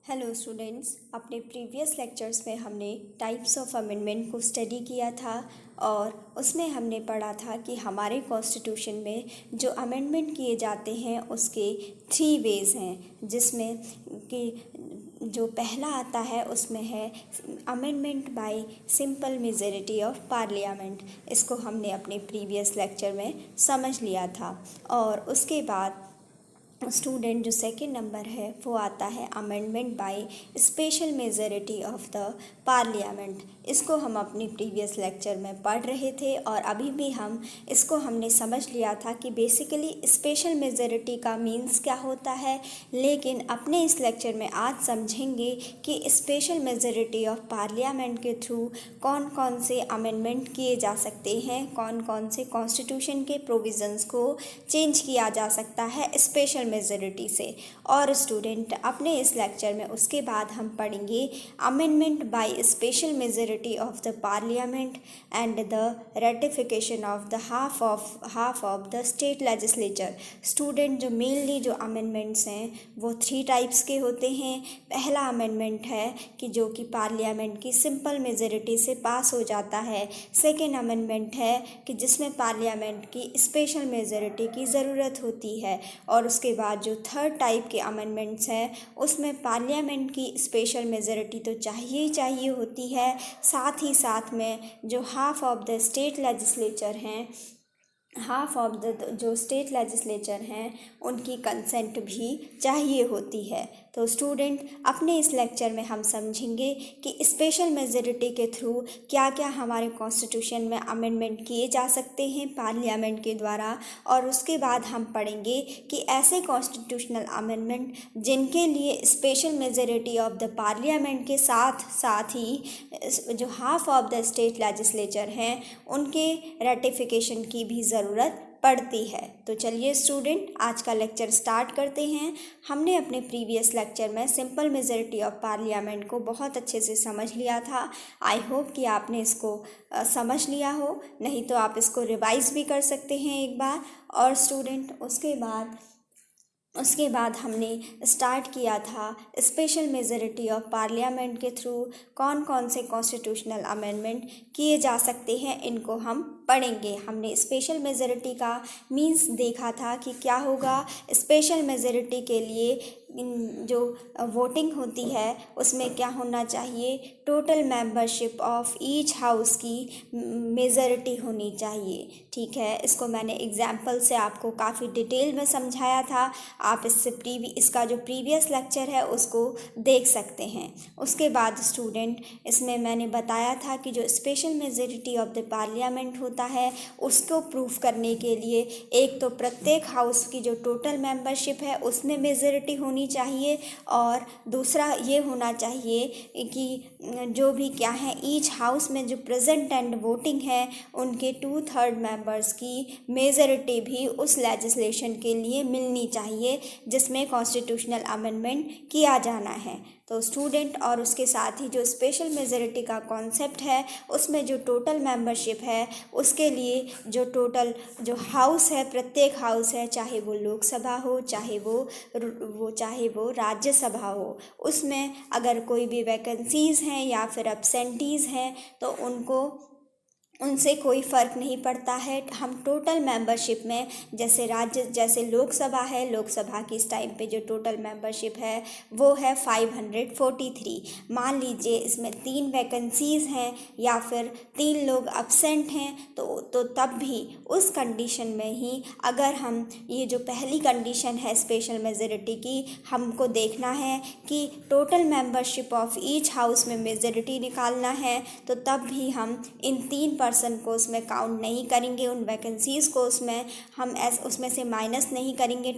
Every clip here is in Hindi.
हेलो स्टूडेंट्स, अपने प्रीवियस लेक्चर्स में हमने टाइप्स ऑफ अमेंडमेंट को स्टडी किया था और उसमें हमने पढ़ा था कि हमारे कॉन्स्टिट्यूशन में जो अमेंडमेंट किए जाते हैं उसके 3 वेज़ हैं, जिसमें कि जो पहला आता है उसमें है amendment by simple majority of parliament. इसको हमने अपने प्रीवियस लेक्चर में समझ लिया था। और उसके बाद स्टूडेंट जो सेकंड नंबर है वो आता है amendment by special majority of the parliament. इसको हम अपनी प्रीवियस लेक्चर में पढ़ रहे थे और अभी भी इसको हमने समझ लिया था कि बेसिकली स्पेशल मेजॉरिटी का मीन्स क्या होता है। लेकिन अपने इस लेक्चर में आज समझेंगे कि स्पेशल मेजॉरिटी ऑफ पार्लियामेंट के थ्रू कौन कौन से अमेंडमेंट किए जा सकते हैं, कौन कौन से कॉन्स्टिट्यूशन के प्रोविज़न्स को चेंज किया जा सकता है स्पेशल मेजॉरिटी से। और स्टूडेंट अपने इस लेक्चर में उसके बाद हम पढ़ेंगे amendment by special majority of the parliament and the ratification of the half of the state legislature. Student जो मेनली जो अमेंडमेंट्स हैं वो 3 टाइप्स के होते हैं। पहला अमेंडमेंट है कि जो कि पार्लियामेंट की सिंपल मेजॉरिटी से पास हो जाता है। सेकेंड अमेंडमेंट है कि जिसमें पार्लियामेंट की स्पेशल मेजॉरिटी की ज़रूरत होती है। और उसके बाद जो थर्ड टाइप के अमेंडमेंट्स हैं उसमें पार्लियामेंट की स्पेशल मेजॉरिटी तो चाहिए ही चाहिए होती है, साथ ही साथ में जो half of the state legislature हैं, हाफ ऑफ द जो स्टेट लेजिस्लेचर हैं उनकी कंसेंट भी चाहिए होती है। तो स्टूडेंट अपने इस लेक्चर में हम समझेंगे कि स्पेशल मेजॉरिटी के थ्रू क्या क्या हमारे कॉन्स्टिट्यूशन में अमेंडमेंट किए जा सकते हैं पार्लियामेंट के द्वारा। और उसके बाद हम पढ़ेंगे कि ऐसे कॉन्स्टिट्यूशनल अमेंडमेंट जिनके लिए special majority of the parliament के साथ साथ ही जो half of the state legislature हैं उनके रेटिफिकेशन की भी ज़रूरत पड़ती है। तो चलिए स्टूडेंट आज का लेक्चर स्टार्ट करते हैं। हमने अपने प्रीवियस लेक्चर में सिंपल मेजॉरिटी ऑफ पार्लियामेंट को बहुत अच्छे से समझ लिया था। आई होप कि आपने इसको समझ लिया हो, नहीं तो आप इसको रिवाइज भी कर सकते हैं एक बार। और स्टूडेंट उसके बाद हमने स्टार्ट किया था स्पेशल मेजॉरिटी ऑफ पार्लियामेंट के थ्रू कौन कौन से कॉन्स्टिट्यूशनल अमेंडमेंट किए जा सकते हैं, इनको हम पढ़ेंगे। हमने स्पेशल मेजॉरिटी का मीन्स देखा था कि क्या होगा। स्पेशल मेजॉरिटी के लिए जो वोटिंग होती है उसमें क्या होना चाहिए, total membership of each house की मेजॉरिटी होनी चाहिए। ठीक है, इसको मैंने एग्जाम्पल से आपको काफ़ी डिटेल में समझाया था। आप इसका जो प्रीवियस लेक्चर है उसको देख सकते हैं। उसके बाद स्टूडेंट इसमें मैंने बताया था कि जो special majority of the parliament होता है उसको प्रूफ करने के लिए एक तो प्रत्येक हाउस की जो टोटल मेंबरशिप है उसमें मेजॉरिटी होनी चाहिए, और दूसरा ये होना चाहिए कि जो भी क्या है ईच हाउस में जो प्रेजेंट एंड वोटिंग है उनके 2/3 मेंबर्स की मेजॉरिटी भी उस लेजिस्लेशन के लिए मिलनी चाहिए जिसमें कॉन्स्टिट्यूशनल अमेंडमेंट किया जाना है। तो स्टूडेंट और उसके साथ ही जो स्पेशल मेजॉरिटी का कॉन्सेप्ट है उसमें जो टोटल मेंबरशिप है उसके लिए जो टोटल जो हाउस है, प्रत्येक हाउस है, चाहे वो लोकसभा हो चाहे वो राज्यसभा हो, उसमें अगर कोई भी वैकेंसीज़ हैं या फिर एब्सेंटीज़ हैं तो उनसे कोई फ़र्क नहीं पड़ता है। हम टोटल मेंबरशिप में जैसे लोकसभा है, लोकसभा की इस टाइम पे जो टोटल मेंबरशिप है वो है 543। मान लीजिए इसमें 3 वैकेंसीज़ हैं या फिर 3 लोग अब्सेंट हैं तो तब भी उस कंडीशन में ही अगर हम ये जो पहली कंडीशन है स्पेशल मेजॉरिटी की, हमको देखना है कि total membership of each house में मेजॉरिटी निकालना है, तो तब भी हम इन 3 पर्सन को उसमें काउंट नहीं करेंगे, उन वैकेंसीज़ को उसमें से माइनस नहीं करेंगे।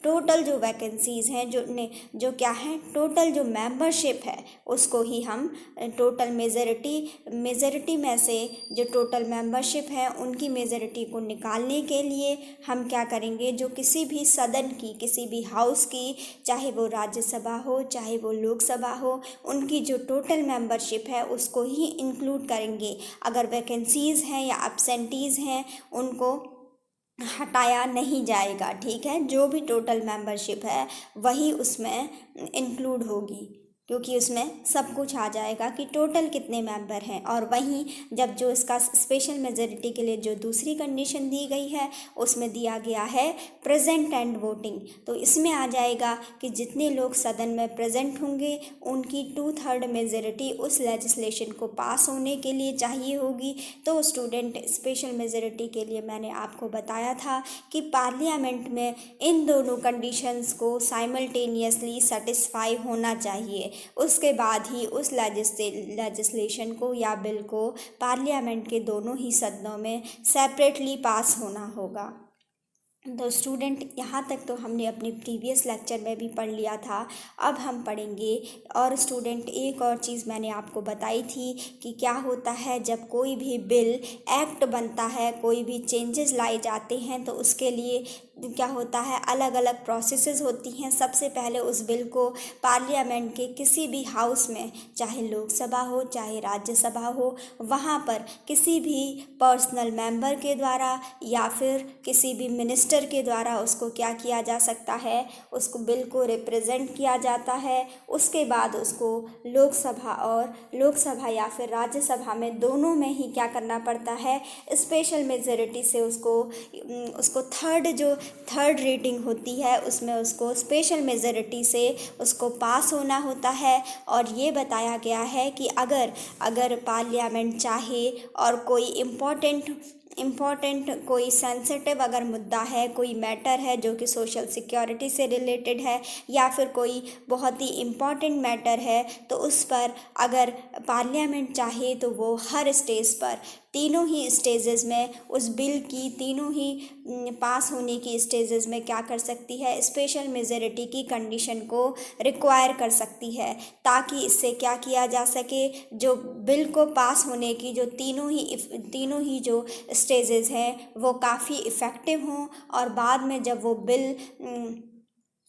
टोटल जो वैकेंसीज़ हैं जो क्या है टोटल जो मेंबरशिप है उसको ही हम टोटल मेजॉरिटी में से जो टोटल मेंबरशिप है उनकी मेजॉरिटी को निकालने के लिए हम क्या करेंगे, जो किसी भी सदन की किसी भी हाउस की, चाहे वो राज्यसभा हो चाहे वो लोकसभा हो, उनकी जो टोटल मेंबरशिप है उसको ही इंक्लूड करेंगे। अगर वैकेंसीज़ हैं या एब्सेंटीज़ हैं हटाया नहीं जाएगा, ठीक है। जो भी टोटल मेंबरशिप है वही उसमें इंक्लूड होगी, क्योंकि उसमें सब कुछ आ जाएगा कि टोटल कितने मेंबर हैं। और वहीं जब जो इसका स्पेशल मेजॉरिटी के लिए जो दूसरी कंडीशन दी गई है उसमें दिया गया है प्रेजेंट एंड वोटिंग, तो इसमें आ जाएगा कि जितने लोग सदन में प्रेजेंट होंगे उनकी 2/3 मेजॉरिटी उस लेजिस्लेशन को पास होने के लिए चाहिए होगी। तो स्टूडेंट, स्पेशल मेजॉरिटी के लिए मैंने आपको बताया था कि पार्लियामेंट में इन दोनों कंडीशंस को साइमल्टेनियसली सेटिस्फाई होना चाहिए। उसके बाद ही उस लेजिस्लेशन को या बिल को पार्लियामेंट के दोनों ही सदनों में सेपरेटली पास होना होगा। तो स्टूडेंट, यहाँ तक तो हमने अपने प्रीवियस लेक्चर में भी पढ़ लिया था। अब हम पढ़ेंगे। और स्टूडेंट, एक और चीज़ मैंने आपको बताई थी कि क्या होता है जब कोई भी बिल एक्ट बनता है, कोई भी चेंजेस लाए जाते हैं, तो उसके लिए क्या होता है, अलग अलग प्रोसेसेस होती हैं। सबसे पहले उस बिल को पार्लियामेंट के किसी भी हाउस में, चाहे लोकसभा हो चाहे राज्यसभा हो, वहाँ पर किसी भी पर्सनल मेंबर के द्वारा या फिर किसी भी मिनिस्टर के द्वारा उसको क्या किया जा सकता है, उसको बिल को रिप्रेजेंट किया जाता है। उसके बाद उसको लोकसभा या फिर राज्यसभा में, दोनों में ही क्या करना पड़ता है, स्पेशल मेजॉरिटी से उसको थर्ड रीडिंग होती है उसमें उसको स्पेशल मेजॉरिटी से उसको पास होना होता है। और ये बताया गया है कि अगर पार्लियामेंट चाहे और कोई इम्पॉर्टेंट कोई सेंसिटिव अगर मुद्दा है, कोई मैटर है जो कि सोशल सिक्योरिटी से रिलेटेड है, या फिर कोई बहुत ही इम्पॉर्टेंट मैटर है, तो उस पर अगर पार्लियामेंट चाहे तो वो हर स्टेज पर, तीनों ही स्टेजेस में उस बिल की, तीनों ही पास होने की स्टेजेस में क्या कर सकती है, स्पेशल मेजॉरिटी की कंडीशन को रिक्वायर कर सकती है, ताकि इससे क्या किया जा सके, जो बिल को पास होने की जो तीनों ही जो स्टेजेस हैं वो काफ़ी इफ़ेक्टिव हों। और बाद में जब वो बिल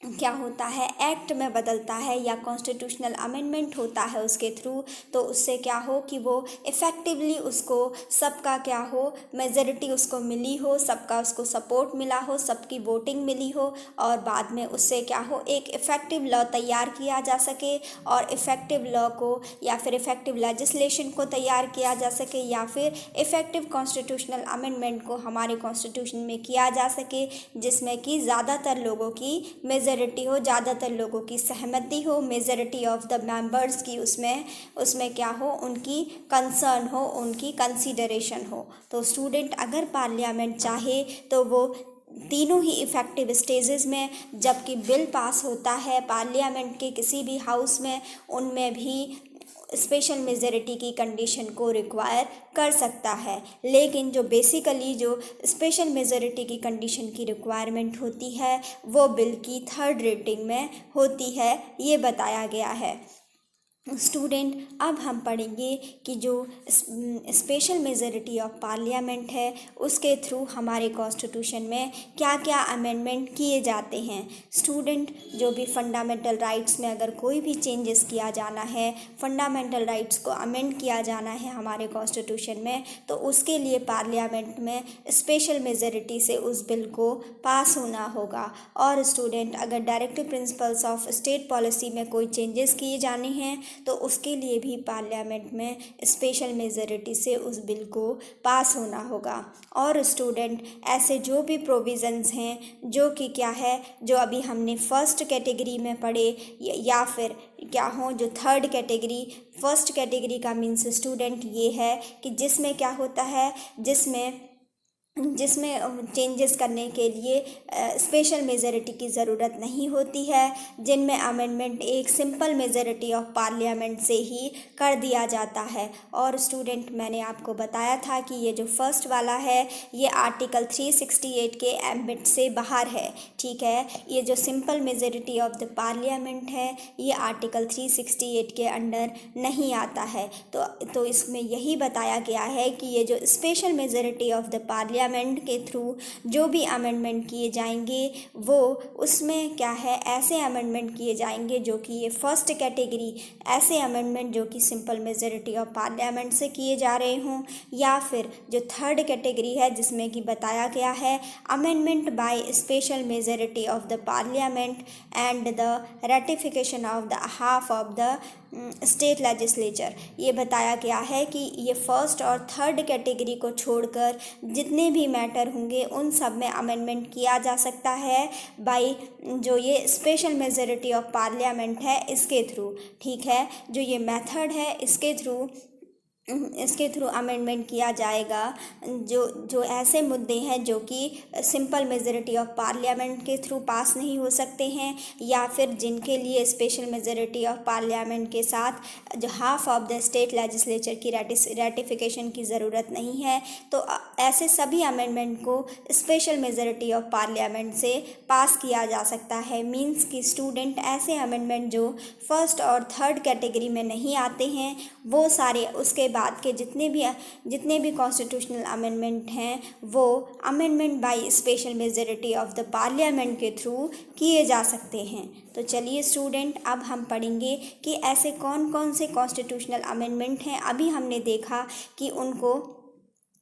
क्या होता है, एक्ट में बदलता है या कॉन्स्टिट्यूशनल अमेंडमेंट होता है उसके थ्रू, तो उससे क्या हो कि वो इफ़ेक्टिवली उसको सबका क्या हो, मेजॉरिटी उसको मिली हो, सबका उसको सपोर्ट मिला हो, सबकी वोटिंग मिली हो, और बाद में उससे क्या हो, एक इफ़ेक्टिव लॉ तैयार किया जा सके, और इफ़ेक्टिव लॉ को या फिर इफ़ेक्टिव लेजिस्लेशन को तैयार किया जा सके, या फिर इफ़ेक्टिव कॉन्स्टिट्यूशनल अमेंडमेंट को हमारे कॉन्स्टिट्यूशन में किया जा सके, जिसमें कि ज़्यादातर लोगों की मेजॉरिटी हो, ज़्यादातर लोगों की सहमति हो, मेजॉरिटी ऑफ द मेंबर्स की उसमें क्या हो, उनकी कंसर्न हो, उनकी कंसीडरेशन हो। तो स्टूडेंट, अगर पार्लियामेंट चाहे तो वो तीनों ही इफ़ेक्टिव स्टेजेस में, जबकि बिल पास होता है पार्लियामेंट के किसी भी हाउस में, उनमें भी स्पेशल मेजॉरिटी की कंडीशन को रिक्वायर कर सकता है। लेकिन जो बेसिकली जो स्पेशल मेजॉरिटी की कंडीशन की रिक्वायरमेंट होती है वो बिल की थर्ड रीडिंग में होती है, ये बताया गया है। स्टूडेंट, अब हम पढ़ेंगे कि जो स्पेशल मेजॉरिटी ऑफ पार्लियामेंट है उसके थ्रू हमारे कॉन्स्टिट्यूशन में क्या क्या अमेंडमेंट किए जाते हैं। स्टूडेंट, जो भी फंडामेंटल राइट्स में अगर कोई भी चेंजेस किया जाना है, फंडामेंटल राइट्स को अमेंड किया जाना है हमारे कॉन्स्टिट्यूशन में, तो उसके लिए पार्लियामेंट में स्पेशल मेजॉरिटी से उस बिल को पास होना होगा। और स्टूडेंट, अगर directive principles of state policy में कोई चेंजेस किए जाने हैं तो उसके लिए भी पार्लियामेंट में स्पेशल मेजॉरिटी से उस बिल को पास होना होगा। और स्टूडेंट, ऐसे जो भी प्रोविज़न्स हैं जो कि क्या है, जो अभी हमने फर्स्ट कैटेगरी में पढ़े, या फिर क्या हो जो थर्ड कैटेगरी, फर्स्ट कैटेगरी का मीन्स स्टूडेंट ये है कि जिसमें क्या होता है, जिसमें चेंजेस करने के लिए स्पेशल मेजॉरिटी की ज़रूरत नहीं होती है, जिनमें अमेंडमेंट एक सिंपल मेजॉरिटी ऑफ पार्लियामेंट से ही कर दिया जाता है। और स्टूडेंट, मैंने आपको बताया था कि ये जो फर्स्ट वाला है ये आर्टिकल 368 के एम्बिट से बाहर है, ठीक है। ये जो simple majority of the parliament है ये आर्टिकल 368 के अंडर नहीं आता है। तो इसमें यही बताया गया है कि ये जो special majority of the parliament parliament के थ्रू जो भी अमेंडमेंट किए जाएंगे वो उसमें क्या है, ऐसे अमेंडमेंट किए जाएंगे जो कि ये फर्स्ट कैटेगरी ऐसे अमेंडमेंट जो कि सिंपल मेजॉरिटी ऑफ पार्लियामेंट से किए जा रहे हों, या फिर जो थर्ड कैटेगरी है जिसमें कि बताया गया है amendment by special majority of the parliament and the ratification of the half of the state legislature. ये बताया गया है कि ये फर्स्ट और थर्ड कैटेगरी को छोड़कर जितने भी मैटर होंगे उन सब में अमेंडमेंट किया जा सकता है बाय जो ये स्पेशल मेजॉरिटी ऑफ पार्लियामेंट है इसके थ्रू। ठीक है, जो ये मेथड है इसके थ्रू अमेंडमेंट किया जाएगा। जो जो ऐसे मुद्दे हैं जो कि सिंपल मेजॉरिटी ऑफ पार्लियामेंट के थ्रू पास नहीं हो सकते हैं, या फिर जिनके लिए स्पेशल मेजॉरिटी ऑफ पार्लियामेंट के साथ जो half of the state legislature की रेटिफिकेशन की ज़रूरत नहीं है, तो ऐसे सभी अमेंडमेंट को स्पेशल मेजॉरिटी ऑफ पार्लियामेंट से पास किया जा सकता है। मीन्स कि स्टूडेंट ऐसे अमेंडमेंट जो फर्स्ट और थर्ड कैटेगरी में नहीं आते हैं वो सारे उसके बाद के जितने भी कॉन्स्टिट्यूशनल अमेंडमेंट हैं वो amendment by special majority of the parliament के थ्रू किए जा सकते हैं। तो चलिए स्टूडेंट, अब हम पढ़ेंगे कि ऐसे कौन कौन से कॉन्स्टिट्यूशनल अमेंडमेंट हैं। अभी हमने देखा कि उनको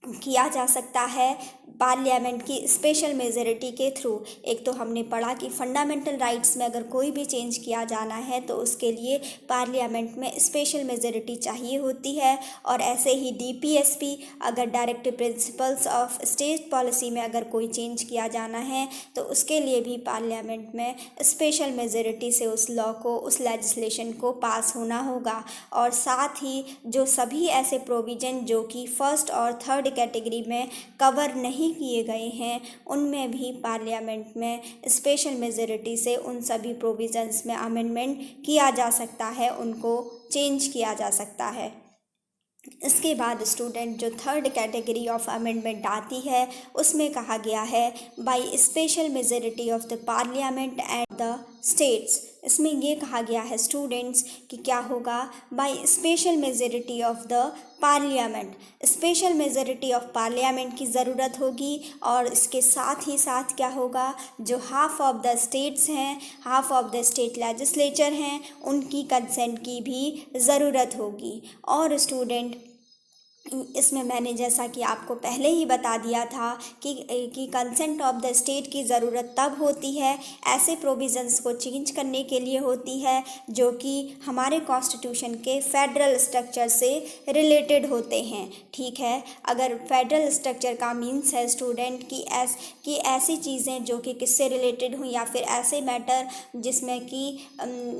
किया जा सकता है पार्लियामेंट की स्पेशल मेजॉरिटी के थ्रू। एक तो हमने पढ़ा कि फंडामेंटल राइट्स में अगर कोई भी चेंज किया जाना है तो उसके लिए पार्लियामेंट में स्पेशल मेजॉरिटी चाहिए होती है। और ऐसे ही डीपीएसपी अगर directive principles of state policy में अगर कोई चेंज किया जाना है तो उसके लिए भी पार्लियामेंट में स्पेशल मेजॉरिटी से उस लॉ को, उस लेजिस्लेशन को पास होना होगा। और साथ ही जो सभी ऐसे प्रोविज़न जो कि फर्स्ट और थर्ड कैटेगरी में कवर नहीं किए गए हैं उनमें भी पार्लियामेंट में स्पेशल मेजॉरिटी से उन सभी प्रोविजंस में अमेंडमेंट किया जा सकता है, उनको चेंज किया जा सकता है। इसके बाद स्टूडेंट जो थर्ड कैटेगरी ऑफ अमेंडमेंट आती है उसमें कहा गया है by special majority of the parliament and the states. इसमें ये कहा गया है स्टूडेंट्स कि क्या होगा, by special majority of the parliament. Special majority of parliament की ज़रूरत होगी और इसके साथ ही साथ क्या होगा, जो हाफ ऑफ द स्टेट्स हैं, half of the state legislature हैं, उनकी कंसेंट की भी ज़रूरत होगी। और स्टूडेंट इसमें मैंने जैसा कि आपको पहले ही बता दिया था कि कंसेंट ऑफ द स्टेट की ज़रूरत तब होती है ऐसे प्रोविज़न्स को चेंज करने के लिए होती है जो कि हमारे कॉन्स्टिट्यूशन के फेडरल स्ट्रक्चर से रिलेटेड होते हैं। ठीक है, अगर फेडरल स्ट्रक्चर का मीन्स है स्टूडेंट कि ऐसी चीज़ें जो कि किससे रिलेटेड हों, या फिर ऐसे मैटर जिसमें कि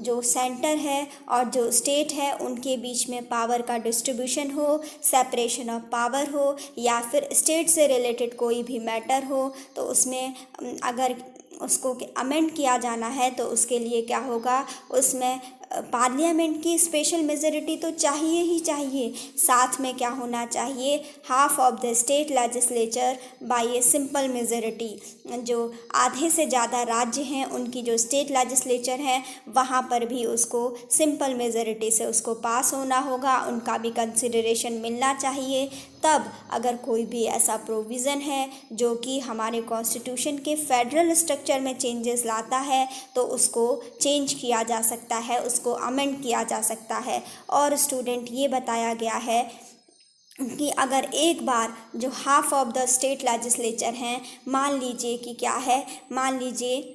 जो सेंटर है और जो स्टेट है उनके बीच में पावर का डिस्ट्रीब्यूशन हो, सेपरेशन ऑफ पावर हो, या फिर स्टेट से रिलेटेड कोई भी मैटर हो, तो उसमें अगर उसको अमेंड किया जाना है तो उसके लिए क्या होगा, उसमें पार्लियामेंट की स्पेशल मेजॉरिटी तो चाहिए ही चाहिए, साथ में क्या होना चाहिए, half of the state legislature by a simple majority. जो आधे से ज़्यादा राज्य हैं उनकी जो स्टेट लेजिस्लेचर हैं वहाँ पर भी उसको सिंपल मेजॉरिटी से उसको पास होना होगा, उनका भी कंसिडरेशन मिलना चाहिए। तब अगर कोई भी ऐसा प्रोविज़न है जो कि हमारे कॉन्स्टिट्यूशन के फेडरल स्ट्रक्चर में चेंजेस लाता है तो उसको चेंज किया जा सकता है, उसको अमेंड किया जा सकता है। और स्टूडेंट ये बताया गया है कि अगर एक बार जो half of the state legislature हैं, मान लीजिए कि क्या है, मान लीजिए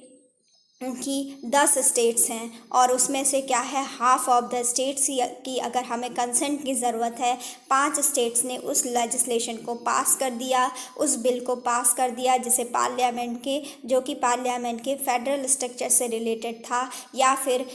कि 10 स्टेट्स हैं और उसमें से क्या है, हाफ ऑफ द स्टेट्स की अगर हमें कंसेंट की ज़रूरत है, 5 स्टेट्स ने उस लेजिस्लेशन को पास कर दिया, उस बिल को पास कर दिया जिसे पार्लियामेंट के जो कि पार्लियामेंट के फेडरल स्ट्रक्चर से रिलेटेड था, या फिर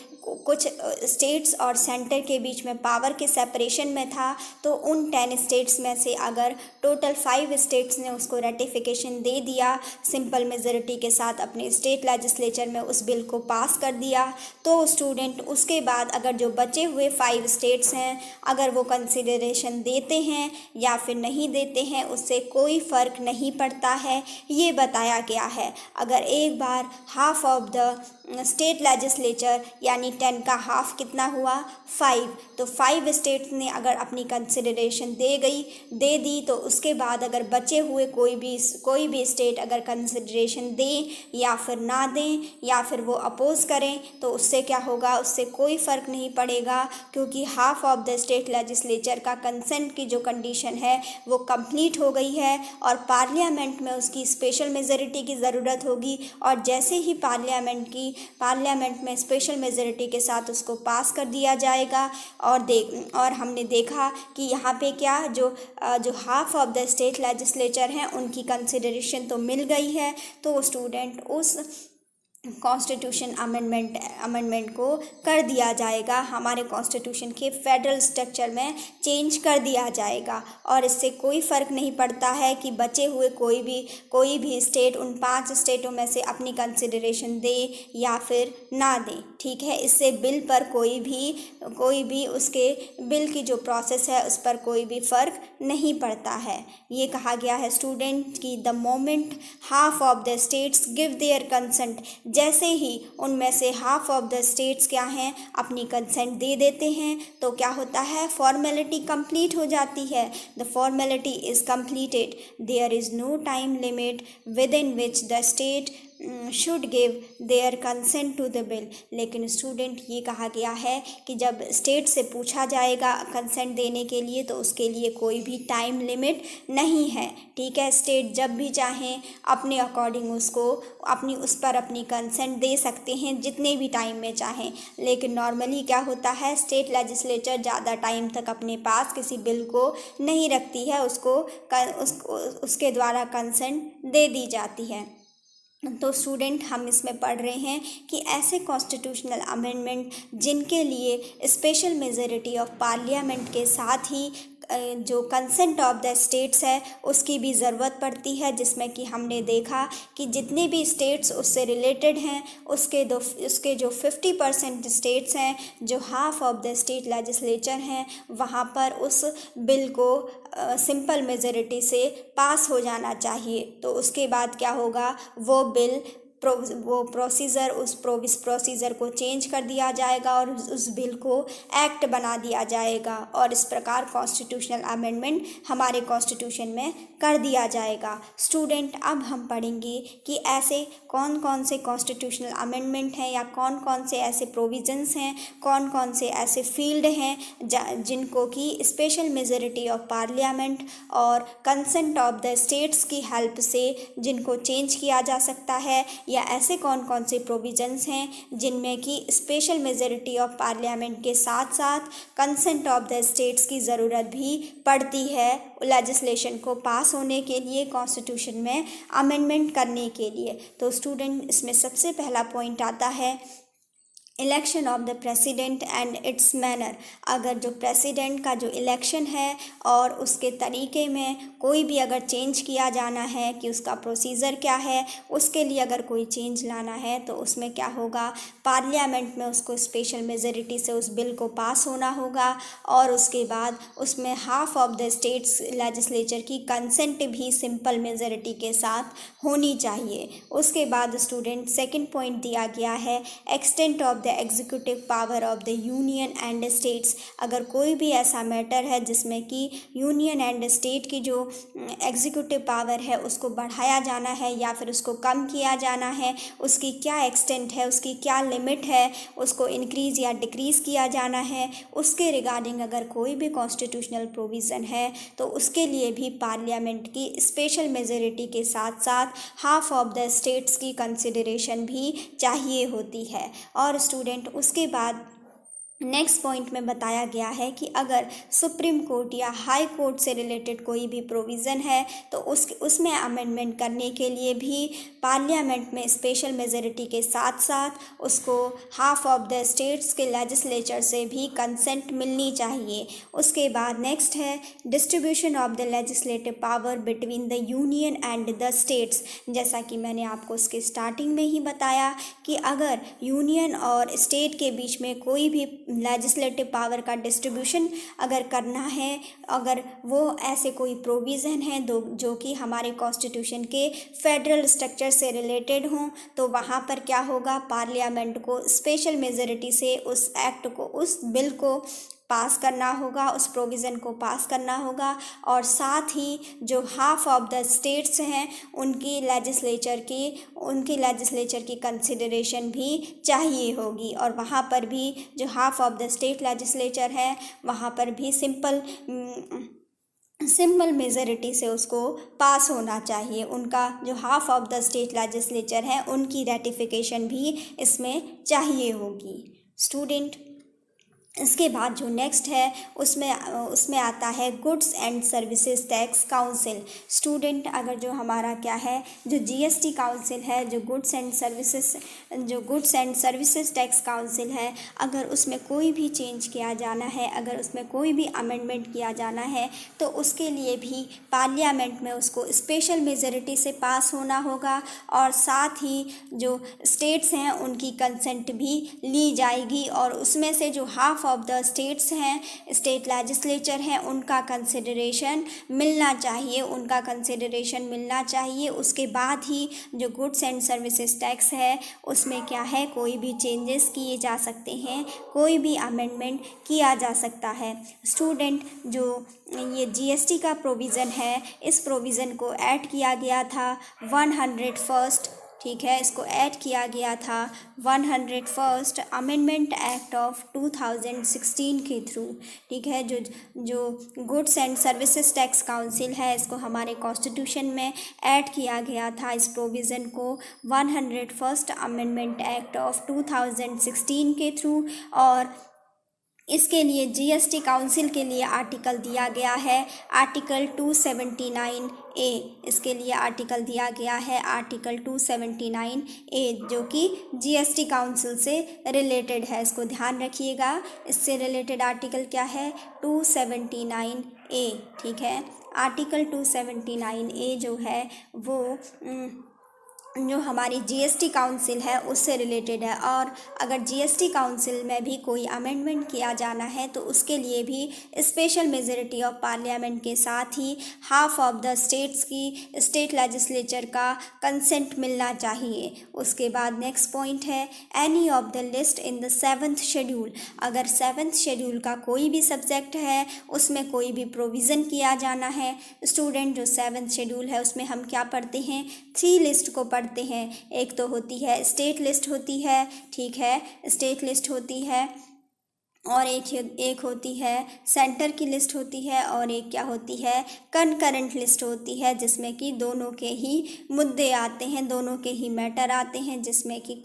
कुछ स्टेट्स और सेंटर के बीच में पावर के सेपरेशन में था, तो उन 10 स्टेट्स में से अगर टोटल 5 स्टेट्स ने उसको रेटिफिकेशन दे दिया, सिंपल मेजॉरिटी के साथ अपने स्टेट लेजिस्लेचर में उस बिल को पास कर दिया, तो स्टूडेंट उसके बाद अगर जो बचे हुए 5 स्टेट्स हैं अगर वो कंसिडरेशन देते हैं या फिर नहीं देते हैं उससे कोई फ़र्क नहीं पड़ता है, ये बताया गया है। अगर एक बार half of the state legislature यानी 10 का हाफ कितना हुआ 5। तो 5 स्टेट्स ने अगर अपनी कंसिडरेशन दे दी तो उसके बाद अगर बचे हुए कोई भी स्टेट अगर कंसिडरेशन दें या फिर ना दें या फिर वो अपोज करें तो उससे क्या होगा, उससे कोई फ़र्क नहीं पड़ेगा, क्योंकि half of the state legislature का कंसेंट की जो कंडीशन है वो कंप्लीट हो गई है और पार्लियामेंट में उसकी स्पेशल मेजॉरिटी की ज़रूरत होगी। और जैसे ही पार्लियामेंट में स्पेशल मेजॉरिटी के साथ उसको पास कर दिया जाएगा और हमने देखा कि यहाँ पे क्या जो half of the state legislature हैं उनकी कंसिडरेशन तो मिल गई है, तो स्टूडेंट उस कॉन्स्टिट्यूशन अमेंडमेंट को कर दिया जाएगा, हमारे कॉन्स्टिट्यूशन के फेडरल स्ट्रक्चर में चेंज कर दिया जाएगा। और इससे कोई फ़र्क नहीं पड़ता है कि बचे हुए कोई भी स्टेट उन 5 स्टेटों में से अपनी कंसिडरेशन दे या फिर ना दे, ठीक है। इससे बिल पर कोई भी उसके बिल की जो प्रोसेस है उस पर कोई भी फ़र्क नहीं पड़ता है। ये कहा गया है स्टूडेंट कि the moment half of the states give their consent, जैसे ही उनमें से हाफ ऑफ द स्टेट्स क्या हैं अपनी कंसेंट दे देते हैं तो क्या होता है, फॉर्मेलिटी कंप्लीट हो जाती है। The formality is completed, there is no time limit within which the state should give their consent to the bill. लेकिन स्टूडेंट ये कहा गया है कि जब स्टेट से पूछा जाएगा कंसेंट देने के लिए तो उसके लिए कोई भी टाइम लिमिट नहीं है, ठीक है। स्टेट जब भी चाहें अपने अकॉर्डिंग उस पर अपनी कंसेंट दे सकते हैं जितने भी टाइम में चाहें। लेकिन नॉर्मली क्या होता है, स्टेट लेजिस्लेचर ज़्यादा टाइम तक अपने पास किसी बिल को नहीं रखती है, उसके द्वारा कंसेंट दे दी जाती है। तो स्टूडेंट हम इसमें पढ़ रहे हैं कि ऐसे कॉन्स्टिट्यूशनल अमेंडमेंट जिनके लिए स्पेशल मेजॉरिटी ऑफ पार्लियामेंट के साथ ही जो कंसेंट ऑफ द स्टेट्स है उसकी भी ज़रूरत पड़ती है, जिसमें कि हमने देखा कि जितने भी स्टेट्स उससे रिलेटेड हैं उसके जो 50% स्टेट्स हैं जो half of the state legislature हैं वहाँ पर उस बिल को सिंपल मेजॉरिटी से पास हो जाना चाहिए। तो उसके बाद क्या होगा, वो प्रोसीजर को चेंज कर दिया जाएगा और उस बिल को एक्ट बना दिया जाएगा और इस प्रकार कॉन्स्टिट्यूशनल अमेंडमेंट हमारे कॉन्स्टिट्यूशन में कर दिया जाएगा। स्टूडेंट अब हम पढ़ेंगे कि ऐसे कौन कौन से कॉन्स्टिट्यूशनल अमेंडमेंट हैं या कौन कौन से ऐसे प्रोविजंस हैं, कौन कौन से ऐसे फील्ड हैं जिनको कि स्पेशल मेजॉरिटी ऑफ पार्लियामेंट और कंसेंट ऑफ द स्टेट्स की हेल्प से जिनको चेंज किया जा सकता है, या ऐसे कौन कौन से प्रोविजंस हैं जिनमें कि स्पेशल मेजॉरिटी ऑफ पार्लियामेंट के साथ साथ कंसेंट ऑफ द स्टेट्स की ज़रूरत भी पड़ती है लेजिस्लेशन को पास होने के लिए, कॉन्स्टिट्यूशन में अमेंडमेंट करने के लिए। तो स्टूडेंट इसमें सबसे पहला पॉइंट आता है election of the president and it's manner. अगर जो प्रेसिडेंट का जो इलेक्शन है और उसके तरीके में कोई भी अगर चेंज किया जाना है कि उसका प्रोसीजर क्या है, उसके लिए अगर कोई चेंज लाना है तो उसमें क्या होगा, पार्लियामेंट में उसको स्पेशल मेजॉरिटी से उस बिल को पास होना होगा और उसके बाद उसमें half of the states legislature की कंसेंट भी सिंपल मेजॉरिटी के साथ होनी चाहिए। उसके बाद स्टूडेंट सेकंड पॉइंट दिया गया है extent of the executive power of the union and states. अगर कोई भी ऐसा मैटर है जिसमें कि यूनियन एंड स्टेट की जो एग्जीक्यूटिव पावर है उसको बढ़ाया जाना है या फिर उसको कम किया जाना है, उसकी क्या एक्सटेंट है, उसकी क्या लिमिट है, उसको इंक्रीज़ या डिक्रीज़ किया जाना है, उसके रिगार्डिंग अगर कोई भी कॉन्स्टिट्यूशनल प्रोविज़न है तो उसके लिए भी पार्लियामेंट की स्पेशल मेजॉरिटी के साथ साथ हाफ ऑफ द स्टेट्स की कंसिडरेशन भी चाहिए होती है। और स्टूडेंट उसके बाद नेक्स्ट पॉइंट में बताया गया है कि अगर सुप्रीम कोर्ट या हाई कोर्ट से रिलेटेड कोई भी प्रोविज़न है तो उसमें अमेंडमेंट करने के लिए भी पार्लियामेंट में स्पेशल मेजॉरिटी के साथ साथ उसको हाफ ऑफ द स्टेट्स के लेजिस्लेचर से भी कंसेंट मिलनी चाहिए। उसके बाद नेक्स्ट है distribution of the legislative power between the union and the states. जैसा कि मैंने आपको उसके स्टार्टिंग में ही बताया कि अगर यूनियन और स्टेट के बीच में कोई भी लेजिस्लेटिव पावर का डिस्ट्रीब्यूशन अगर करना है, अगर वो ऐसे कोई प्रोविज़न है जो कि हमारे कॉन्स्टिट्यूशन के फेडरल स्ट्रक्चर से रिलेटेड हों, तो वहाँ पर क्या होगा, पार्लियामेंट को स्पेशल मेजॉरिटी से उस एक्ट को, उस बिल को पास करना होगा, उस प्रोविज़न को पास करना होगा। और साथ ही जो हाफ ऑफ द स्टेट्स हैं उनकी लेजिस्लेचर की कंसिडरेशन भी चाहिए होगी, और वहाँ पर भी जो half of the state legislature है वहाँ पर भी सिंपल मेजॉरिटी से उसको पास होना चाहिए। उनका जो half of the state legislature है उनकी रेटिफिकेशन भी इसमें चाहिए होगी। स्टूडेंट, इसके बाद जो नेक्स्ट है उसमें आता है goods and services tax council. Student, अगर जो हमारा क्या है, जो जीएसटी काउंसिल है, जो goods and services tax council है, अगर उसमें कोई भी चेंज किया जाना है, अगर उसमें कोई भी अमेंडमेंट किया जाना है, तो उसके लिए भी पार्लियामेंट में उसको स्पेशल मेजॉरिटी से पास होना होगा, और साथ ही जो स्टेट्स हैं उनकी कंसेंट भी ली जाएगी, और उसमें से जो हाफ ऑफ द स्टेट्स हैं, स्टेट लेजिस्लेचर हैं, उनका कंसिडरेशन मिलना चाहिए। उसके बाद ही जो गुड्स एंड सर्विसेज टैक्स है उसमें क्या है, कोई भी चेंजेस किए जा सकते हैं, कोई भी अमेंडमेंट किया जा सकता है। स्टूडेंट, जो ये जीएसटी का प्रोविज़न है, इस प्रोविज़न को ऐड किया गया था 101st, ठीक है, इसको ऐड किया गया था 101st अमेंडमेंट एक्ट ऑफ 2016 के थ्रू, ठीक है। जो goods and services tax council है, इसको हमारे कॉन्स्टिट्यूशन में ऐड किया गया था, इस प्रोविज़न को 101st अमेंडमेंट एक्ट ऑफ 2016 के थ्रू। और इसके लिए जीएसटी काउंसिल के लिए आर्टिकल दिया गया है आर्टिकल 279A। इसके लिए आर्टिकल दिया गया है आर्टिकल 279A, जो कि जीएसटी काउंसिल से रिलेटेड है, इसको ध्यान रखिएगा। इससे रिलेटेड आर्टिकल क्या है, 279A, ठीक है। आर्टिकल 279A जो है वो जो हमारी जीएसटी काउंसिल है उससे रिलेटेड है। और अगर जीएसटी काउंसिल में भी कोई अमेंडमेंट किया जाना है तो उसके लिए भी स्पेशल मेजॉरिटी ऑफ पार्लियामेंट के साथ ही हाफ ऑफ द स्टेट्स की स्टेट लेजिस्लेचर का कंसेंट मिलना चाहिए। उसके बाद नेक्स्ट पॉइंट है any of the list in the 7th schedule. अगर 7th शेड्यूल का कोई भी सब्जेक्ट है, उसमें कोई भी प्रोविज़न किया जाना है, स्टूडेंट जो 7th शेड्यूल है उसमें हम क्या पढ़ते हैं, 3 लिस्ट को पढ़ते हैं। एक तो होती है स्टेट लिस्ट होती है, ठीक है, स्टेट लिस्ट होती है, और एक होती है सेंटर की लिस्ट होती है, और एक क्या होती है, कनकरेंट लिस्ट होती है, जिसमें कि दोनों के ही मुद्दे आते हैं, दोनों के ही मैटर आते हैं, जिसमें कि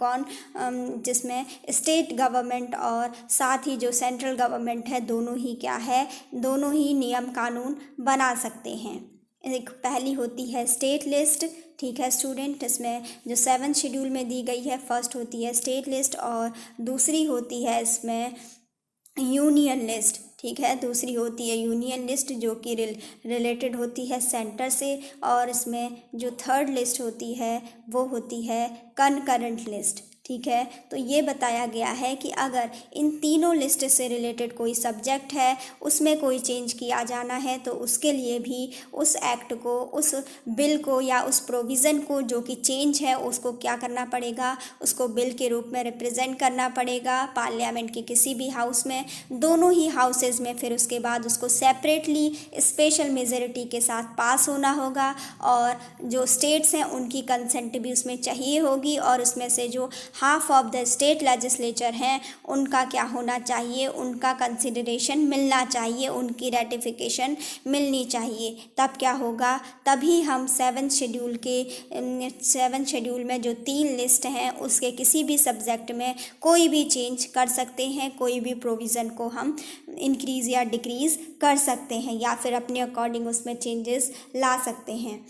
जिसमें स्टेट गवर्नमेंट और साथ ही जो सेंट्रल गवर्नमेंट है, दोनों ही क्या है, दोनों ही नियम कानून बना सकते हैं। एक पहली होती है स्टेट लिस्ट, ठीक है स्टूडेंट, इसमें जो 7th शेड्यूल में दी गई है, फर्स्ट होती है स्टेट लिस्ट और दूसरी होती है इसमें यूनियन लिस्ट, ठीक है, दूसरी होती है यूनियन लिस्ट जो कि रिलेटेड होती है सेंटर से, और इसमें जो थर्ड लिस्ट होती है वो होती है कनकरेंट लिस्ट, ठीक है। तो ये बताया गया है कि अगर इन तीनों लिस्ट से रिलेटेड कोई सब्जेक्ट है, उसमें कोई चेंज किया जाना है, तो उसके लिए भी उस एक्ट को, उस बिल को या उस प्रोविज़न को जो कि चेंज है उसको क्या करना पड़ेगा, उसको बिल के रूप में रिप्रेजेंट करना पड़ेगा पार्लियामेंट के किसी भी हाउस में, दोनों ही हाउसेज में। फिर उसके बाद उसको सेपरेटली स्पेशल मेजॉरिटी के साथ पास होना होगा, और जो स्टेट्स हैं उनकी कंसेंट भी उसमें चाहिए होगी, और उसमें से जो half of the state legislature हैं उनका क्या होना चाहिए, उनका कंसिडरेशन मिलना चाहिए, उनकी रेटिफिकेशन मिलनी चाहिए। तब क्या होगा, तभी हम 7th शेड्यूल में जो 3 लिस्ट हैं उसके किसी भी सब्जेक्ट में कोई भी चेंज कर सकते हैं, कोई भी प्रोविज़न को हम इंक्रीज़ या डिक्रीज़ कर सकते हैं, या फिर अपने अकॉर्डिंग उसमें चेंजेस ला सकते हैं।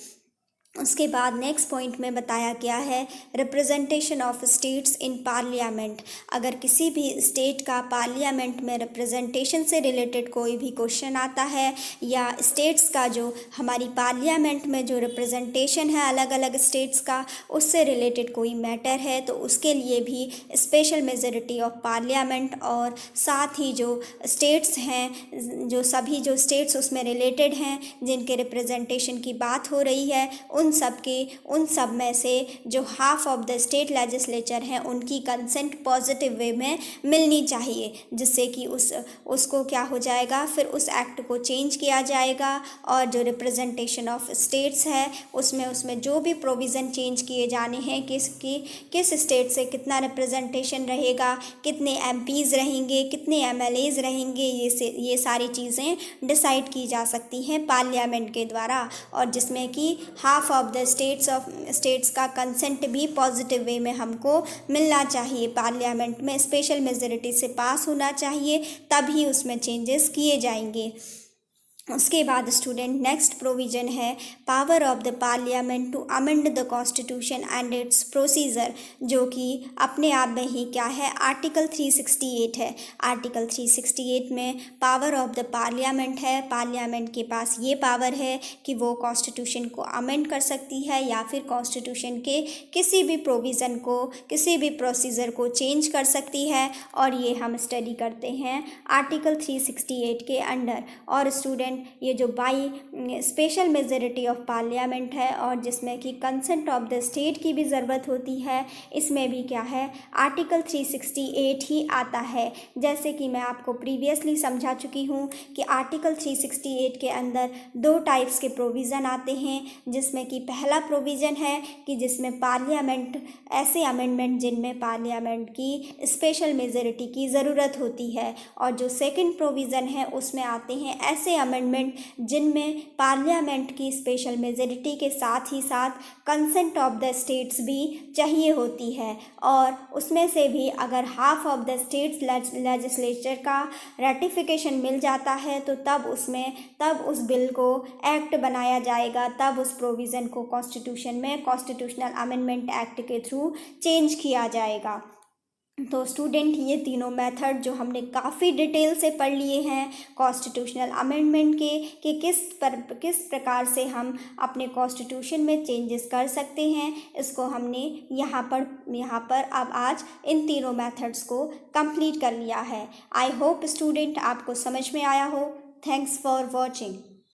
उसके बाद नेक्स्ट पॉइंट में बताया गया है representation of states in parliament. अगर किसी भी स्टेट का पार्लियामेंट में रिप्रेजेंटेशन से रिलेटेड कोई भी क्वेश्चन आता है, या स्टेट्स का जो हमारी पार्लियामेंट में जो रिप्रेजेंटेशन है अलग अलग स्टेट्स का, उससे रिलेटेड कोई मैटर है, तो उसके लिए भी स्पेशल मेजॉरिटी ऑफ पार्लियामेंट, और साथ ही जो स्टेट्स हैं, जो सभी जो स्टेट्स उसमें रिलेटेड हैं जिनके रिप्रेजेंटेशन की बात हो रही है, उन सब में से जो half of the state legislature हैं उनकी कंसेंट पॉजिटिव वे में मिलनी चाहिए, जिससे कि उसको क्या हो जाएगा, फिर उस एक्ट को चेंज किया जाएगा। और जो रिप्रेजेंटेशन ऑफ स्टेट्स है उसमें जो भी प्रोविज़न चेंज किए जाने हैं, किस स्टेट से कितना रिप्रेजेंटेशन रहेगा, कितने एमपीज़ रहेंगे, कितने एमएलएज़ रहेंगे, ये सारी चीज़ें डिसाइड की जा सकती हैं पार्लियामेंट के द्वारा। और जिसमें कि हाफ ऑफ द स्टेट्स का कंसेंट भी पॉजिटिव वे में हमको मिलना चाहिए, पार्लियामेंट में स्पेशल मेजॉरिटी से पास होना चाहिए, तभी उसमें चेंजेस किए जाएंगे। उसके बाद स्टूडेंट नेक्स्ट प्रोविज़न है power of the parliament to amend the constitution and its procedure, जो कि अपने आप में ही क्या है, आर्टिकल 368 है। आर्टिकल 368 में पावर ऑफ द पार्लियामेंट है, पार्लियामेंट के पास ये पावर है कि वो कॉन्स्टिट्यूशन को अमेंड कर सकती है या फिर कॉन्स्टिट्यूशन के किसी भी प्रोविज़न को, किसी भी प्रोसीजर को चेंज कर सकती है, और ये हम स्टडी करते हैं आर्टिकल 368 के अंडर। और स्टूडेंट ये जो by special majority of parliament है और जिसमें कि कंसेंट ऑफ द स्टेट की भी ज़रूरत होती है, इसमें भी क्या है, आर्टिकल 368 ही आता है। जैसे कि मैं आपको प्रीवियसली समझा चुकी हूँ कि आर्टिकल 368 के अंदर दो टाइप्स के प्रोविज़न आते हैं, जिसमें कि पहला प्रोविज़न है कि जिसमें पार्लियामेंट, ऐसे अमेंडमेंट जिनमें पार्लियामेंट की स्पेशल मेजॉरिटी की ज़रूरत होती है, और जो सेकंड प्रोविज़न है उसमें आते हैं ऐसे अमेंडमेंट जिनमें पार्लियामेंट की स्पेशल मेजॉरिटी के साथ ही साथ कंसेंट ऑफ द स्टेट्स भी चाहिए होती है, और उसमें से भी अगर half of the states legislature का रेटिफिकेशन मिल जाता है तो तब उस बिल को एक्ट बनाया जाएगा, तब उस प्रोविज़न को कॉन्स्टिट्यूशन में कॉन्स्टिट्यूशनल अमेंडमेंट एक्ट के थ्रू चेंज किया जाएगा। तो स्टूडेंट ये तीनों मेथड जो हमने काफ़ी डिटेल से पढ़ लिए हैं कॉन्स्टिट्यूशनल अमेंडमेंट के, कि किस प्रकार से हम अपने कॉन्स्टिट्यूशन में चेंजेस कर सकते हैं, इसको हमने यहाँ पर अब आज इन तीनों मेथड्स को कंप्लीट कर लिया है। आई होप स्टूडेंट आपको समझ में आया हो। Thanks for watching.